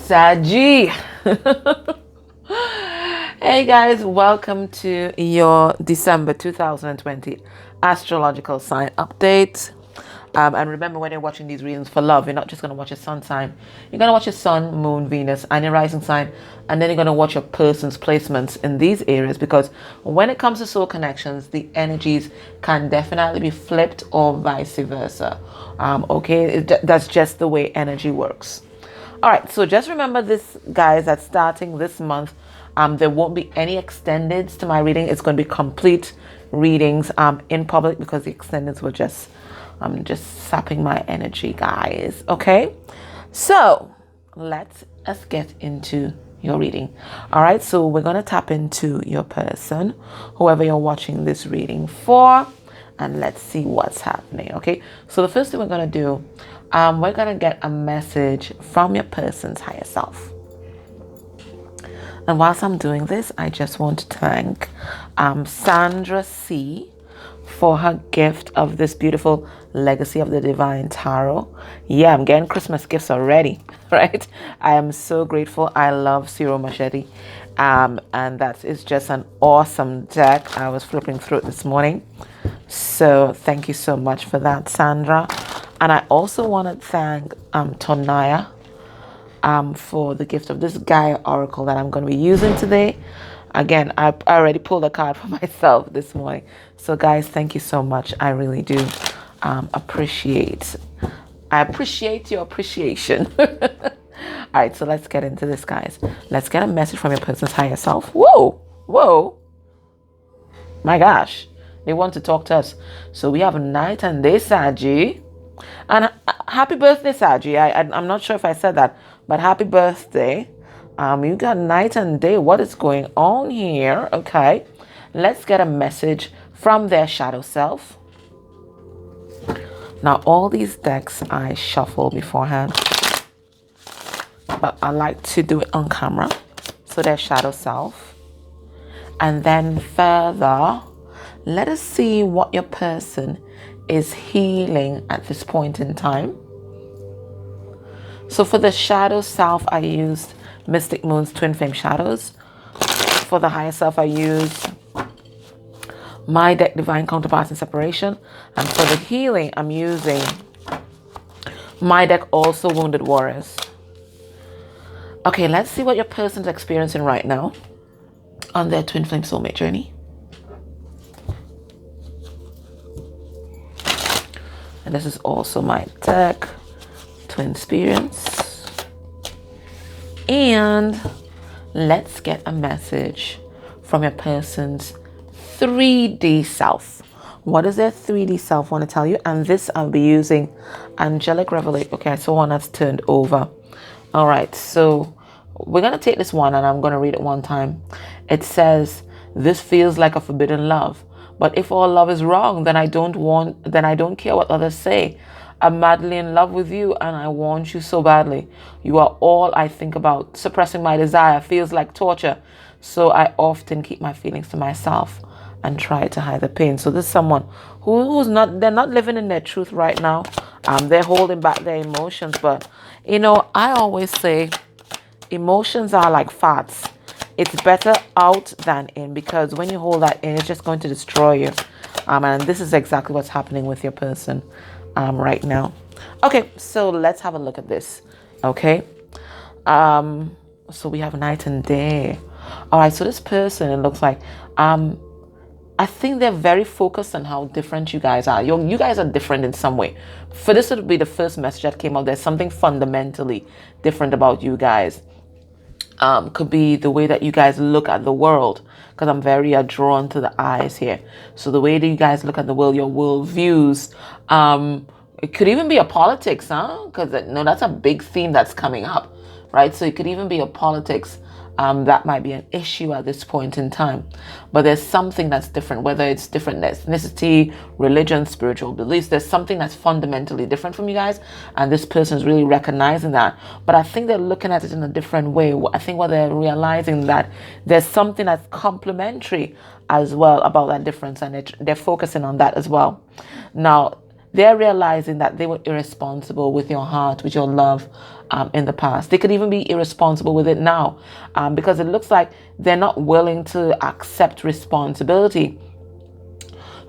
Sagi. Hey guys, welcome to your December 2020 astrological sign update. And remember, when you're watching these readings for love, you're not just going to watch your sun sign. You're going to watch your sun, moon, Venus, and your rising sign. And then you're going to watch your person's placements in these areas, because when it comes to soul connections, the energies can definitely be flipped or vice versa. That's just the way energy works. All right, so just remember this, guys, that starting this month, there won't be any extendeds to my reading. It's going to be complete readings in public, because the extendeds were just sapping my energy, guys. Okay, so let us get into your reading. All right, so we're going to tap into your person, whoever you're watching this reading for, and let's see what's happening. Okay, so the first thing we're going to do, we're going to get a message from your person's higher self. And whilst I'm doing this, I just want to thank Sandra C for her gift of this beautiful Legacy of the Divine Tarot. Yeah, I'm getting Christmas gifts already, right? I am so grateful. I love Ciro Machete. And that is just an awesome deck. I was flipping through it this morning. So thank you so much for that, Sandra. And I also want to thank Tonaya for the gift of this Gaia Oracle that I'm going to be using today. Again, I already pulled a card for myself this morning. So guys, thank you so much. I really do appreciate your appreciation. All right, so let's get into this, guys. Let's get a message from your person's higher self. Whoa. My gosh, they want to talk to us. So we have a night and day, Sagi. And happy birthday, Sagi. I'm not sure if I said that, but happy birthday. You got night and day. What is going on here? Okay, let's get a message from their shadow self. Now, all these decks I shuffle beforehand, but I like to do it on camera. So their shadow self. And then further, let us see what your person is healing at this point in time. So for the shadow self, I used Mystic Moon's Twin Flame Shadows. For the higher self, I used my deck, Divine Counterparts and Separation. And for the healing, I'm using my deck, also Wounded Warriors. Okay, let's see what your person's experiencing right now on their Twin Flame Soulmate journey. And this is also my deck, Twin Experience. And let's get a message from your person's 3D self. What does their 3D self want to tell you? And this I'll be using Angelic Revelation. Okay, so one that's turned over. All right, so we're going to take this one and I'm going to read it one time. It says, "This feels like a forbidden love. But if all love is wrong, then I don't care what others say. I'm madly in love with you and I want you so badly. You are all I think about. Suppressing my desire feels like torture. So I often keep my feelings to myself and try to hide the pain." So this is someone they're not living in their truth right now. They're holding back their emotions. But, I always say emotions are like farts. It's better out than in, because when you hold that in, it's just going to destroy you. And this is exactly what's happening with your person right now. Okay, so let's have a look at this. Okay. So we have night and day. All right, so this person, it looks like, I think they're very focused on how different you guys are. You guys are different in some way. For this to be the first message that came out, there's something fundamentally different about you guys. Could be the way that you guys look at the world, because I'm very drawn to the eyes here. So the way that you guys look at the world, your world views, it could even be a politics, because that's a big theme that's coming up, right? So it could even be a politics that might be an issue at this point in time. But there's something that's different, whether it's different ethnicity, religion, spiritual beliefs. There's something that's fundamentally different from you guys, and this person is really recognizing that. But I think they're looking at it in a different way. I think what they're realizing that there's something that's complementary as well about that difference, and they're focusing on that as well. Now, they're realizing that they were irresponsible with your heart, with your love, in the past. They could even be irresponsible with it now, because it looks like they're not willing to accept responsibility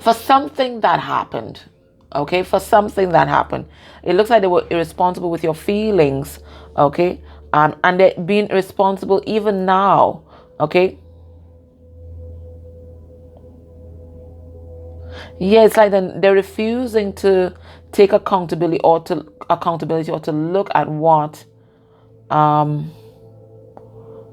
for something that happened. Okay, for something that happened. It looks like they were irresponsible with your feelings. Okay, and they're being irresponsible even now. Okay. Yeah, it's like they're refusing to take accountability or to look at what um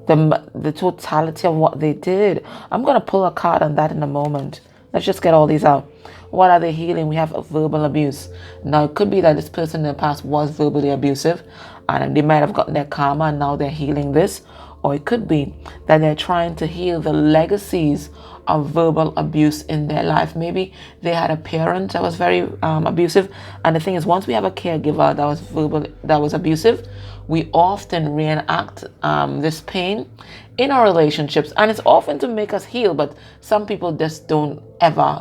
the totality of what they did. I'm gonna pull a card on that in a moment. Let's just get all these out. What are they healing? We have verbal abuse. Now it could be that this person in the past was verbally abusive, and they might have gotten their karma and now they're healing this. Or it could be that they're trying to heal the legacies of verbal abuse in their life. Maybe they had a parent that was very abusive. And the thing is, once we have a caregiver that was abusive, we often reenact this pain in our relationships. And it's often to make us heal, but some people just don't ever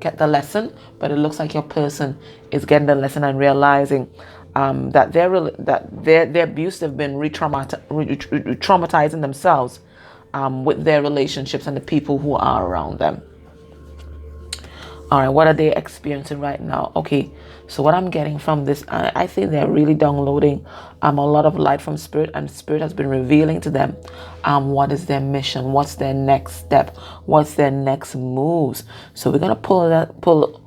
get the lesson. But it looks like your person is getting the lesson and realizing that their abuse, have been traumatizing themselves with their relationships and the people who are around them. All right, what are they experiencing right now? Okay, so what I'm getting from this, I think they're really downloading a lot of light from Spirit, and Spirit has been revealing to them what is their mission, what's their next step, what's their next moves. So we're gonna pull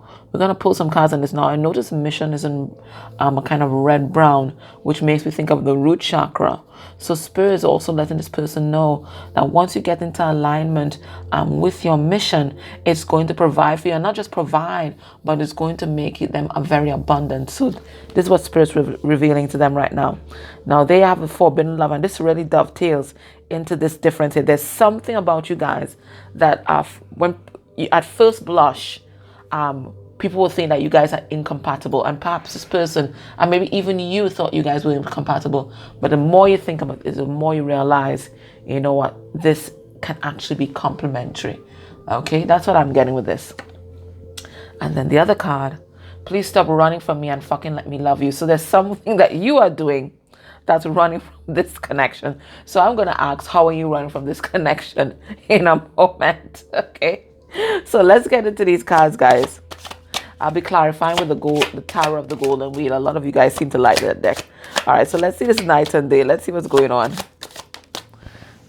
some cards on this now. I notice mission is in a kind of red-brown, which makes me think of the root chakra. So Spirit is also letting this person know that once you get into alignment with your mission, it's going to provide for you. And not just provide, but it's going to make them a very abundant. So this is what Spirit's revealing to them right now. Now they have a forbidden love, and this really dovetails into this difference here. There's something about you guys that when you, at first blush, people will think that you guys are incompatible, and perhaps this person, and maybe even you, thought you guys were incompatible. But the more you think about it, the more you realize, you know what, this can actually be complementary. Okay, that's what I'm getting with this. And then the other card, please stop running from me and fucking let me love you. So there's something that you are doing that's running from this connection. So I'm going to ask, how are you running from this connection in a moment? Okay, so let's get into these cards, guys. I'll be clarifying with the Tower of the Golden Wheel. A lot of you guys seem to like that deck. All right, so let's see this night and day. Let's see what's going on.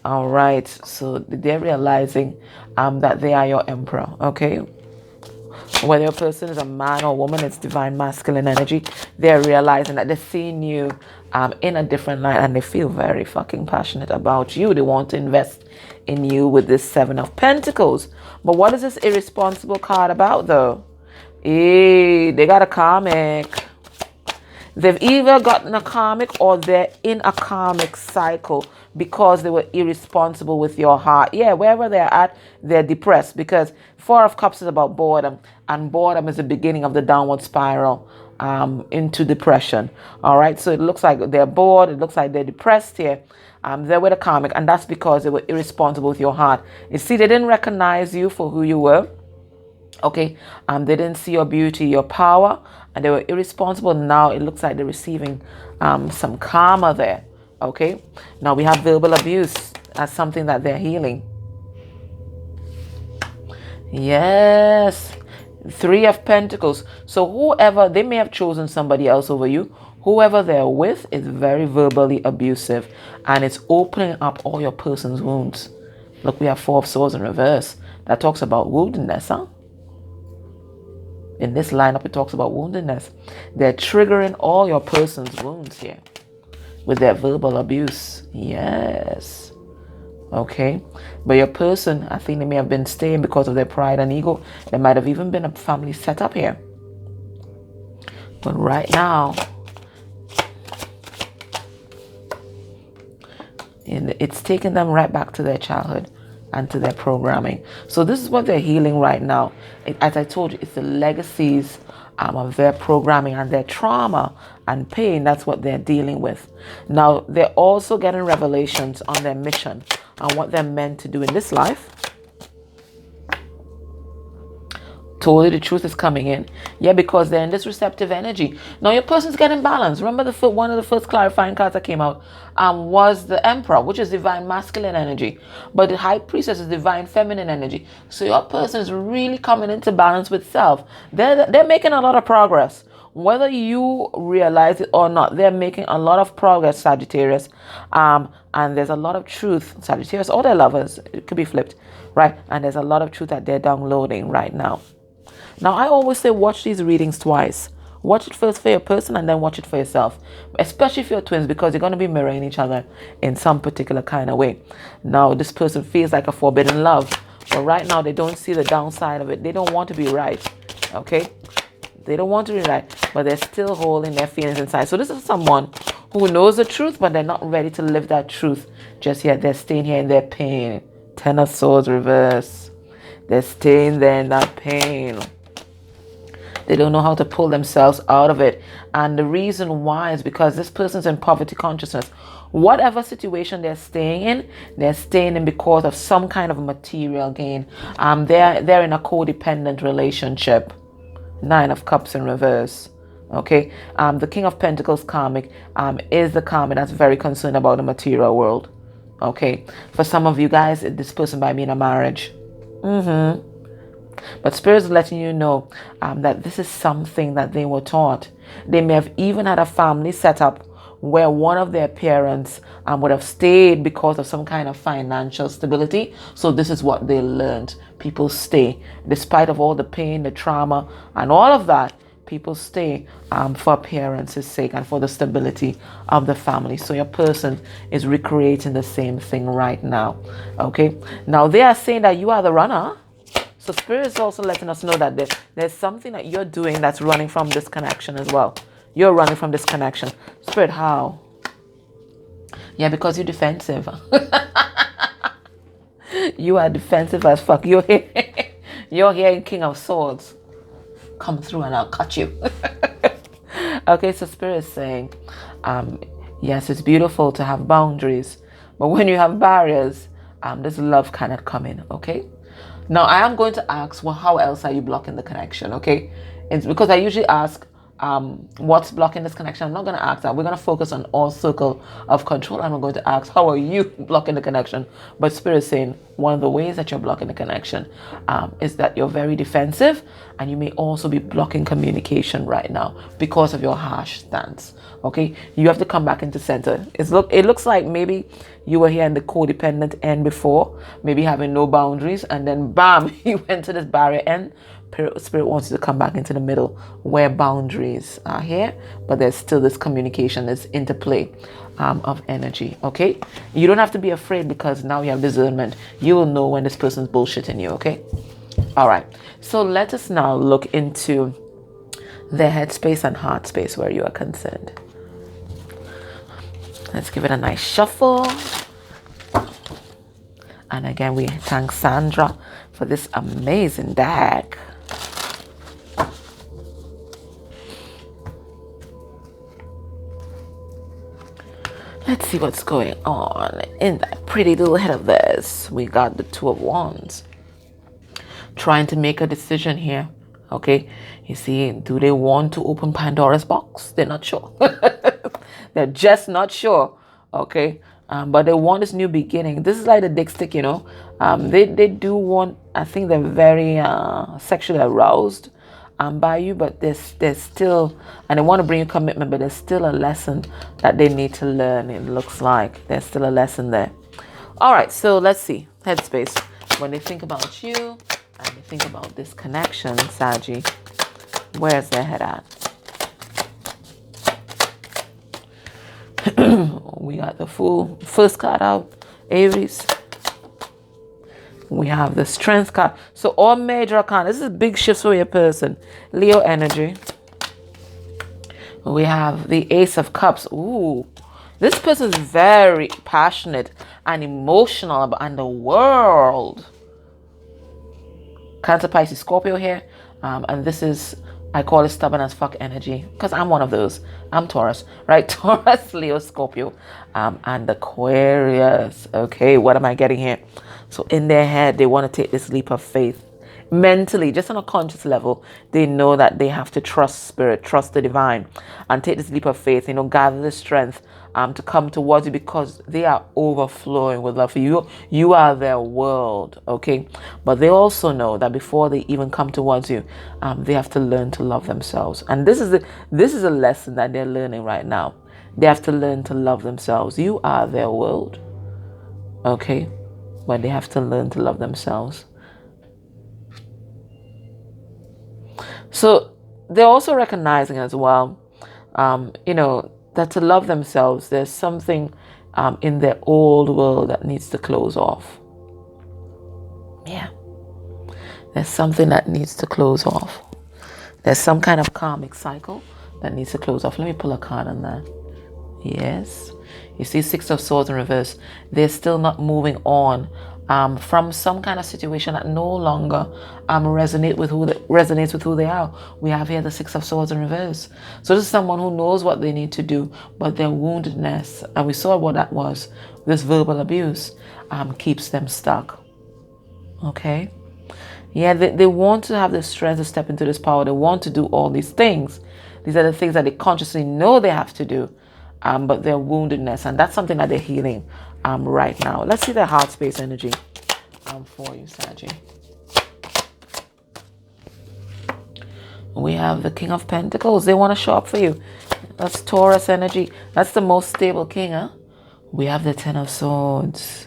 All right, so they're realizing that they are your emperor, okay? Whether your person is a man or woman, it's divine masculine energy. They're realizing that they're seeing you in a different light, and they feel very fucking passionate about you. They want to invest in you with this Seven of Pentacles. But what is this irresponsible card about, though? Hey, they got a karmic. They've either gotten a karmic or they're in a karmic cycle because they were irresponsible with your heart. Yeah, wherever they're at, they're depressed, because Four of Cups is about boredom, and boredom is the beginning of the downward spiral into depression. All right, so it looks like they're bored. It looks like they're depressed here. They're with a karmic, and that's because they were irresponsible with your heart. You see, they didn't recognize you for who you were. Okay, they didn't see your beauty, your power, and they were irresponsible. Now it looks like they're receiving some karma there. Okay, now we have verbal abuse as something that they're healing. Yes, Three of Pentacles. So whoever, they may have chosen somebody else over you. Whoever they're with is very verbally abusive, and it's opening up all your person's wounds. Look, we have Four of Swords in reverse. That talks about woundedness, huh? In this lineup, it talks about woundedness. They're triggering all your person's wounds here with their verbal abuse. Yes. Okay. But your person, I think they may have been staying because of their pride and ego. There might have even been a family set up here. But right now, it's taking them right back to their childhood and to their programming. So this is what they're healing right now. As I told you, it's the legacies of their programming and their trauma and pain. That's what they're dealing with. Now, they're also getting revelations on their mission and what they're meant to do in this life. Totally, the truth is coming in. Yeah, because they're in this receptive energy. Now your person's getting balanced. Remember one of the first clarifying cards that came out was the Emperor, which is divine masculine energy. But the High Priestess is divine feminine energy. So your person is really coming into balance with self. They're making a lot of progress. Whether you realize it or not, they're making a lot of progress, Sagittarius. And there's a lot of truth, Sagittarius or their lovers. It could be flipped, right? And there's a lot of truth that they're downloading right now. Now, I always say watch these readings twice. Watch it first for your person and then watch it for yourself. Especially if you're twins, because you're going to be mirroring each other in some particular kind of way. Now, this person feels like a forbidden love. But right now, they don't see the downside of it. They don't want to be right. Okay? They don't want to be right. But they're still holding their feelings inside. So this is someone who knows the truth, but they're not ready to live that truth just yet. They're staying here in their pain. Ten of Swords reverse. They're staying there in that pain. They don't know how to pull themselves out of it. And the reason why is because this person's in poverty consciousness. Whatever situation they're staying in because of some kind of material gain. They're in a codependent relationship. Nine of Cups in reverse. Okay. The King of Pentacles karmic is the karmic that's very concerned about the material world. Okay. For some of you guys, this person might be in a marriage. But Spirit is letting you know that this is something that they were taught. They may have even had a family set up where one of their parents would have stayed because of some kind of financial stability. So this is what they learned. People stay. Despite of all the pain, the trauma, and all of that, people stay for appearance's sake and for the stability of the family. So your person is recreating the same thing right now. Okay. Now they are saying that you are the runner. So Spirit is also letting us know that there's something that you're doing that's running from this connection as well. You're running from this connection. Spirit, how? Yeah, because you're defensive. You are defensive as fuck. You're here in King of Swords. Come through and I'll cut you. Okay, so Spirit is saying, yes, it's beautiful to have boundaries. But when you have barriers, this love cannot come in, okay? Now, I am going to ask, well, how else are you blocking the connection, okay? It's because I usually ask, what's blocking this connection? I'm not going to ask that. We're going to focus on all circle of control. And we're going to ask, how are you blocking the connection? But Spirit is saying, one of the ways that you're blocking the connection is that you're very defensive. And you may also be blocking communication right now because of your harsh stance, okay? You have to come back into center. It looks like maybe you were here in the codependent end before, maybe having no boundaries, and then bam, you went to this barrier end. Spirit wants you to come back into the middle where boundaries are here, but there's still this communication, this interplay of energy, okay? You don't have to be afraid because now you have discernment. You will know when this person's bullshitting you, okay? All right, so let us now look into their headspace and heart space where you are concerned. Let's give it a nice shuffle. And again, we thank Sandra for this amazing deck. Let's see what's going on in that pretty little head of theirs. We got the Two of Wands. Trying to make a decision here. Okay. You see, do they want to open Pandora's box? They're not sure. They're just not sure. Okay. But they want this new beginning. This is like the dick stick, you know. They do want, I think they're very sexually aroused by you, but there's still, and they want to bring you commitment, but there's still a lesson that they need to learn. It looks like there's still a lesson there. All right, so let's see. Headspace. When they think about you and they think about this connection, Saggy, where's their head at? We got the Fool, first card out, Aries. We have the Strength card. So all major arcana. This is big shifts for your person. Leo energy. We have the Ace of Cups. Ooh. This person is very passionate and emotional about the world. Cancer, Pisces, Scorpio here. And this is, I call it stubborn as fuck energy. Because I'm one of those. I'm Taurus. Right? Taurus, Leo, Scorpio. And Aquarius. Okay, what am I getting here? So in their head, they want to take this leap of faith mentally, just on a conscious level, they know that they have to trust spirit, trust the divine, and take this leap of faith, gather the strength to come towards you, because they are overflowing with love for you. You are their world, okay? But they also know that before they even come towards you, they have to learn to love themselves. And this is a lesson that they're learning right now. They have to learn to love themselves. You are their world, okay? But they have to learn to love themselves. So they're also recognizing as well, that to love themselves, there's something in their old world that needs to close off. Yeah. There's something that needs to close off. There's some kind of karmic cycle that needs to close off. Let me pull a card on that. Yes. You see Six of Swords in reverse. They're still not moving on from some kind of situation that no longer resonates with who they are. We have here the Six of Swords in reverse. So this is someone who knows what they need to do, but their woundedness, and we saw what that was, this verbal abuse, keeps them stuck. Okay? Yeah, they want to have the strength to step into this power. They want to do all these things. These are the things that they consciously know they have to do, but their woundedness, and that's something that they're healing right now. Let's see the heart space energy for you, Saggy. We have the King of Pentacles. They want to show up for you. That's Taurus energy. That's the most stable king, huh? We have the Ten of Swords.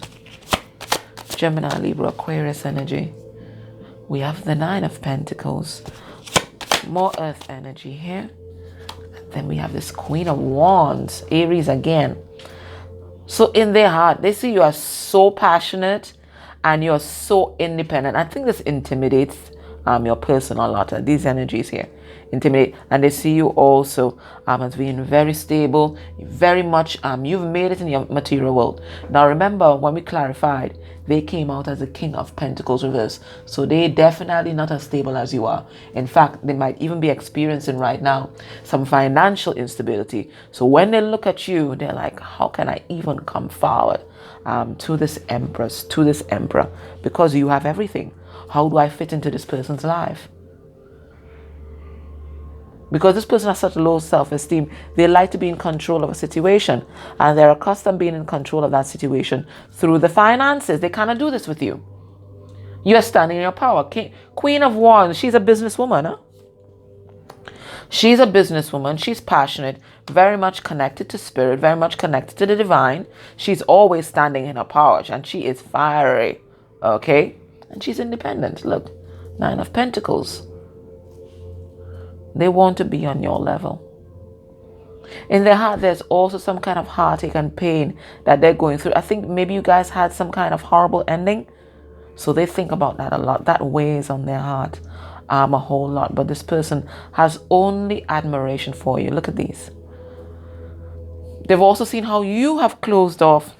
Gemini, Libra, Aquarius energy. We have the Nine of Pentacles. More earth energy here. And then we have this Queen of Wands. Aries again. So in their heart, they see you are so passionate and you're so independent. I think this intimidates your person a lot. These energies here intimidate, and they see you also as being very stable, very much you've made it in your material world. Now remember, when we clarified, they came out as the King of Pentacles reverse, so they definitely not as stable as you are. In fact, they might even be experiencing right now some financial instability. So when they look at you, they're like, how can I even come forward to this empress, to this emperor, because you have everything. How do I fit into this person's life? Because this person has such low self-esteem, they like to be in control of a situation, and they're accustomed being in control of that situation through the finances. They cannot do this with you. You're standing in your power. Queen of Wands, she's a businesswoman, huh? She's a businesswoman. She's passionate, very much connected to spirit, very much connected to the divine. She's always standing in her power, and she is fiery, okay? And she's independent. Look, Nine of Pentacles. They want to be on your level. In their heart, there's also some kind of heartache and pain that they're going through. I think maybe you guys had some kind of horrible ending. So they think about that a lot. That weighs on their heart a whole lot. But this person has only admiration for you. Look at these. They've also seen how you have closed off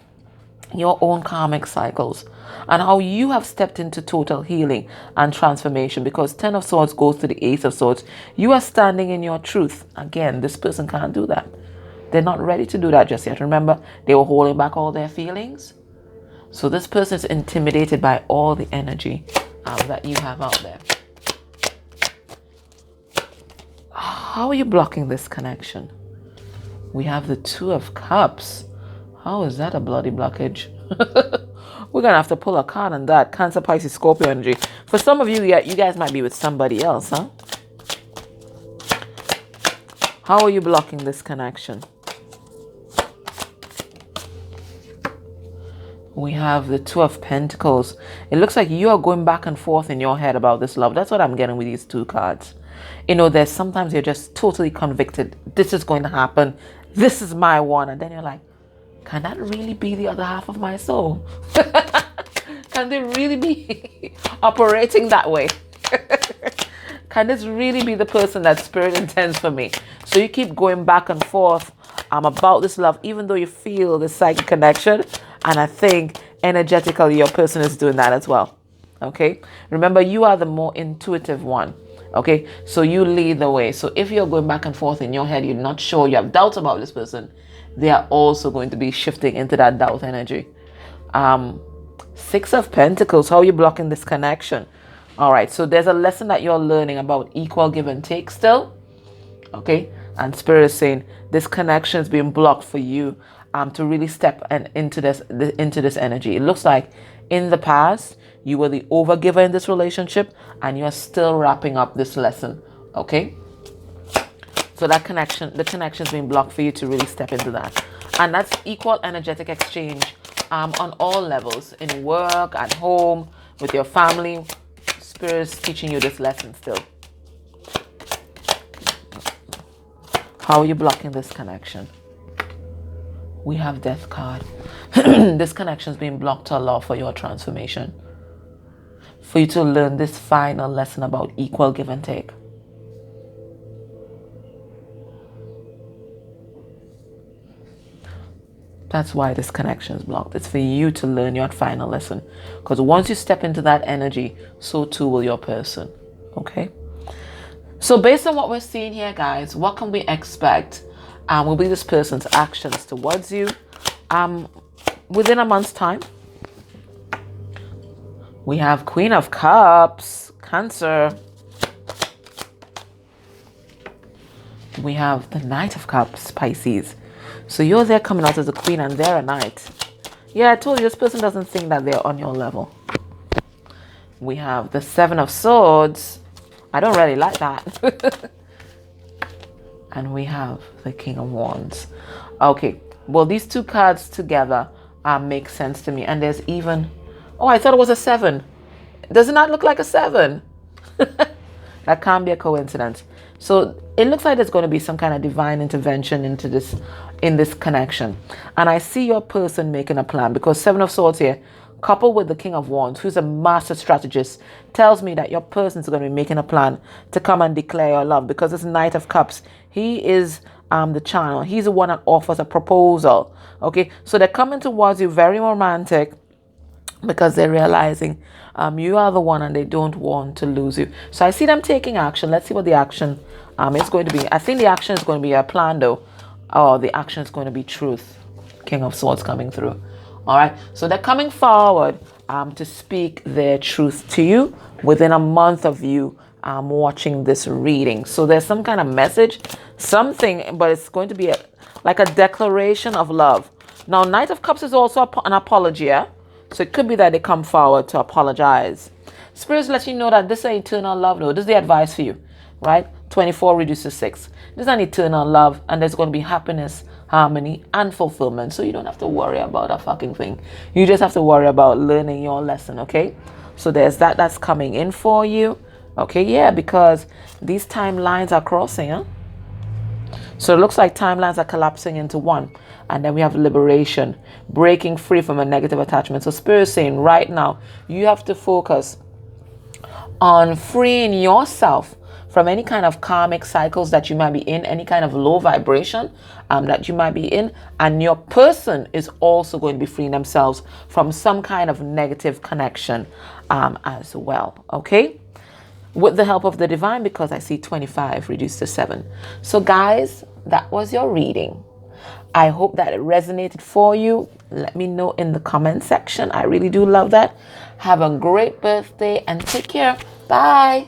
your own karmic cycles and how you have stepped into total healing and transformation, because Ten of Swords goes to the Ace of Swords. You are standing in your truth. Again, this person can't do that. They're not ready to do that just yet. Remember, they were holding back all their feelings. So this person is intimidated by all the energy that you have out there. How are you blocking this connection? We have the Two of Cups. How is that a bloody blockage? We're going to have to pull a card on that. Cancer, Pisces, Scorpio energy. For some of you, you guys might be with somebody else, huh? How are you blocking this connection? We have the Two of Pentacles. It looks like you are going back and forth in your head about this love. That's what I'm getting with these two cards. There's sometimes you're just totally convicted. This is going to happen. This is my one. And then you're like, can that really be the other half of my soul? Can they really be operating that way? Can this really be the person that spirit intends for me? So you keep going back and forth about this love, even though you feel the psychic connection. And I think energetically your person is doing that as well. Okay? Remember, you are the more intuitive one. Okay? So you lead the way. So if you're going back and forth in your head, you're not sure, you have doubts about this person, they are also going to be shifting into that doubt energy. Six of Pentacles. How are you blocking this connection? All right, so there's a lesson that you're learning about equal give and take still. Okay, and Spirit is saying this connection is being blocked for you to really step into this energy. It looks like in the past you were the overgiver in this relationship, and you're still wrapping up this lesson. Okay, so the connection is being blocked for you to really step into that, and that's equal energetic exchange on all levels, in work, at home, with your family. Spirit is teaching you this lesson still. How are you blocking this connection? We have Death card. This connection is being blocked to allow for your transformation, for you to learn this final lesson about equal give and take. That's why this connection is blocked. It's for you to learn your final lesson. Because once you step into that energy, so too will your person. Okay? So based on what we're seeing here, guys, what can we expect will be this person's actions towards you within a month's time? We have Queen of Cups, Cancer. We have the Knight of Cups, Pisces. So you're there coming out as a queen and they're a knight. Yeah, I told you, this person doesn't think that they're on your level. We have the Seven of Swords. I don't really like that. And we have the King of Wands. Okay, well, these two cards together make sense to me. And there's even... Oh, I thought it was a 7. Does it not look like a 7? That can't be a coincidence. So it looks like there's going to be some kind of divine intervention in this connection. And I see your person making a plan, because Seven of Swords here, coupled with the King of Wands, who's a master strategist, tells me that your person's going to be making a plan to come and declare your love, because this Knight of Cups, he is the channel. He's the one that offers a proposal. Okay, so they're coming towards you very romantic, because they're realizing you are the one and they don't want to lose you. So I see them taking action. Let's see what the action is going to be. I think the action is going to be a plan, though. Oh, the action is going to be truth. King of Swords coming through. All right. So they're coming forward to speak their truth to you within a month of you watching this reading. So there's some kind of message, something, but it's going to be like a declaration of love. Now, Knight of Cups is also an apology, yeah? So it could be that they come forward to apologize. Spirits let you know that this is an eternal love. No, this is the advice for you, right? 24 reduced to 6. This is an eternal love, and there's going to be happiness, harmony, and fulfillment. So you don't have to worry about a fucking thing. You just have to worry about learning your lesson, okay? So there's that's coming in for you. Okay, yeah, because these timelines are crossing, huh? So it looks like timelines are collapsing into one. And then we have liberation, breaking free from a negative attachment. So Spirit is saying right now, you have to focus on freeing yourself from any kind of karmic cycles that you might be in, any kind of low vibration that you might be in. And your person is also going to be freeing themselves from some kind of negative connection as well. Okay? With the help of the divine, because I see 25 reduced to 7. So guys, that was your reading. I hope that it resonated for you. Let me know in the comment section. I really do love that. Have a great birthday and take care. Bye.